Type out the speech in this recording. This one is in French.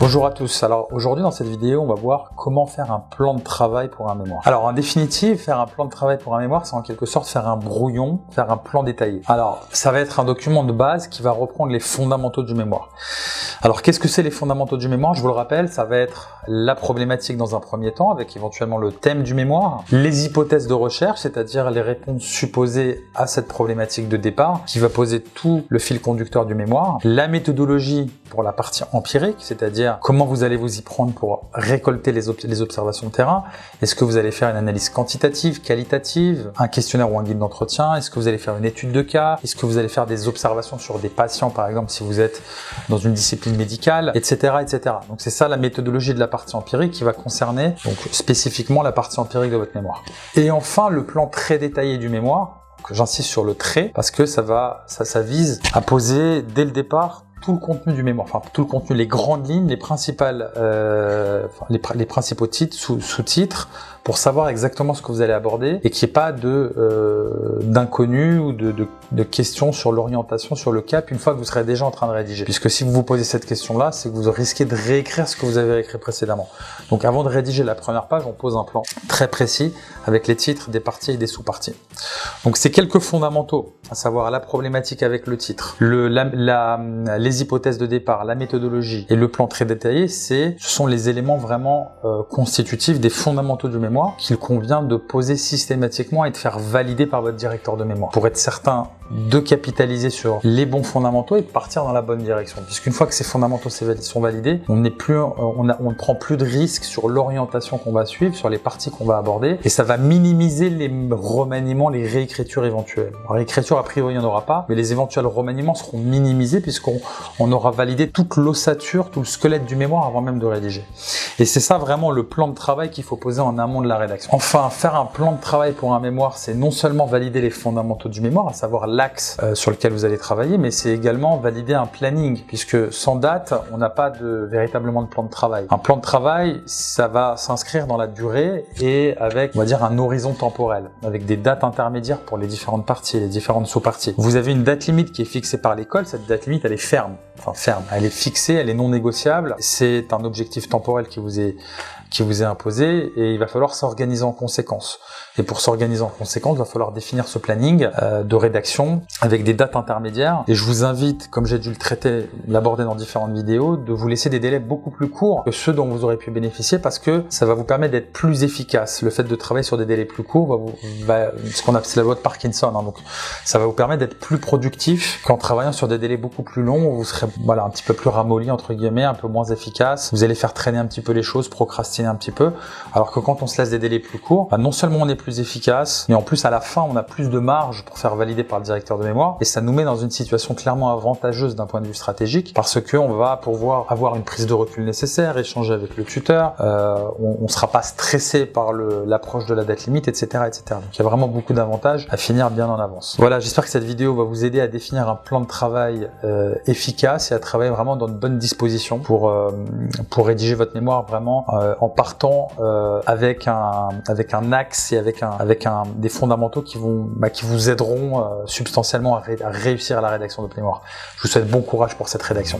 Bonjour à tous. Alors aujourd'hui dans cette vidéo, on va voir comment faire un plan de travail pour un mémoire. Alors en définitive, faire un plan de travail pour un mémoire, c'est en quelque sorte faire un brouillon, faire un plan détaillé. Alors ça va être un document de base qui va reprendre les fondamentaux du mémoire. Alors qu'est-ce que c'est les fondamentaux du mémoire? Je vous le rappelle, ça va être la problématique dans un premier temps, avec éventuellement le thème du mémoire, les hypothèses de recherche, c'est-à-dire les réponses supposées à cette problématique de départ, qui va poser tout le fil conducteur du mémoire, la méthodologie pour la partie empirique, c'est-à-dire comment vous allez vous y prendre pour récolter les observations de terrain. Est-ce que vous allez faire une analyse quantitative, qualitative, un questionnaire ou un guide d'entretien? Est-ce que vous allez faire une étude de cas? Est-ce que vous allez faire des observations sur des patients, par exemple, si vous êtes dans une discipline médicale, etc., etc. Donc c'est ça la méthodologie de la partie empirique qui va concerner donc spécifiquement la partie empirique de votre mémoire. Et enfin, le plan très détaillé du mémoire. J'insiste sur le trait parce que ça vise à poser dès le départ tout le contenu du mémoire, enfin tout le contenu, les grandes lignes, les principales, les principaux titres, sous-titres, pour savoir exactement ce que vous allez aborder et qu'il n'y ait pas d'inconnus ou de questions sur l'orientation, sur le cap, une fois que vous serez déjà en train de rédiger. Puisque si vous vous posez cette question-là, c'est que vous risquez de réécrire ce que vous avez écrit précédemment. Donc avant de rédiger la première page, on pose un plan très précis avec les titres, des parties et des sous-parties. Donc c'est quelques fondamentaux, à savoir la problématique avec le titre, les hypothèses de départ, la méthodologie et le plan très détaillé, ce sont les éléments vraiment constitutifs des fondamentaux du mémoire qu'il convient de poser systématiquement et de faire valider par votre directeur de mémoire pour être certain de capitaliser sur les bons fondamentaux et de partir dans la bonne direction. Puisqu'une fois que ces fondamentaux sont validés, on ne prend plus de risques sur l'orientation qu'on va suivre, sur les parties qu'on va aborder, et ça va minimiser les remaniements, les réécritures éventuelles. Alors, réécriture, a priori, il n'y en aura pas, mais les éventuels remaniements seront minimisés puisqu'on aura validé toute l'ossature, tout le squelette du mémoire avant même de rédiger. Et c'est ça vraiment le plan de travail qu'il faut poser en amont de la rédaction. Enfin, faire un plan de travail pour un mémoire, c'est non seulement valider les fondamentaux du mémoire, à savoir l'axe sur lequel vous allez travailler, mais c'est également valider un planning, puisque sans date, on n'a pas véritablement de plan de travail. Un plan de travail, ça va s'inscrire dans la durée et avec, on va dire, un horizon temporel, avec des dates intermédiaires pour les différentes parties, les différentes sous-parties. Vous avez une date limite qui est fixée par l'école, cette date limite, elle est ferme. Enfin ferme, elle est fixée, elle est non négociable, c'est un objectif temporel qui vous est imposé et il va falloir s'organiser en conséquence. Et pour s'organiser en conséquence, il va falloir définir ce planning de rédaction avec des dates intermédiaires. Et je vous invite, comme j'ai dû l'aborder dans différentes vidéos, de vous laisser des délais beaucoup plus courts que ceux dont vous aurez pu bénéficier parce que ça va vous permettre d'être plus efficace. Le fait de travailler sur des délais plus courts ce qu'on appelle la loi de Parkinson. Donc ça va vous permettre d'être plus productif qu'en travaillant sur des délais beaucoup plus longs où vous serez un petit peu plus ramolli entre guillemets, un peu moins efficace. Vous allez faire traîner un petit peu les choses, procrastiner un petit peu. Alors que quand on se laisse des délais plus courts, non seulement on est plus efficace, mais en plus à la fin on a plus de marge pour faire valider par le directeur de mémoire et ça nous met dans une situation clairement avantageuse d'un point de vue stratégique parce que on va pouvoir avoir une prise de recul nécessaire, échanger avec le tuteur, on sera pas stressé par l'approche de la date limite, etc., etc. Donc il y a vraiment beaucoup d'avantages à finir bien en avance. Voilà, j'espère que cette vidéo va vous aider à définir un plan de travail efficace et à travailler vraiment dans de bonnes dispositions pour rédiger votre mémoire vraiment en partant avec un axe et avec des fondamentaux qui vous aideront substantiellement à réussir la rédaction de votre mémoire. Je vous souhaite bon courage pour cette rédaction.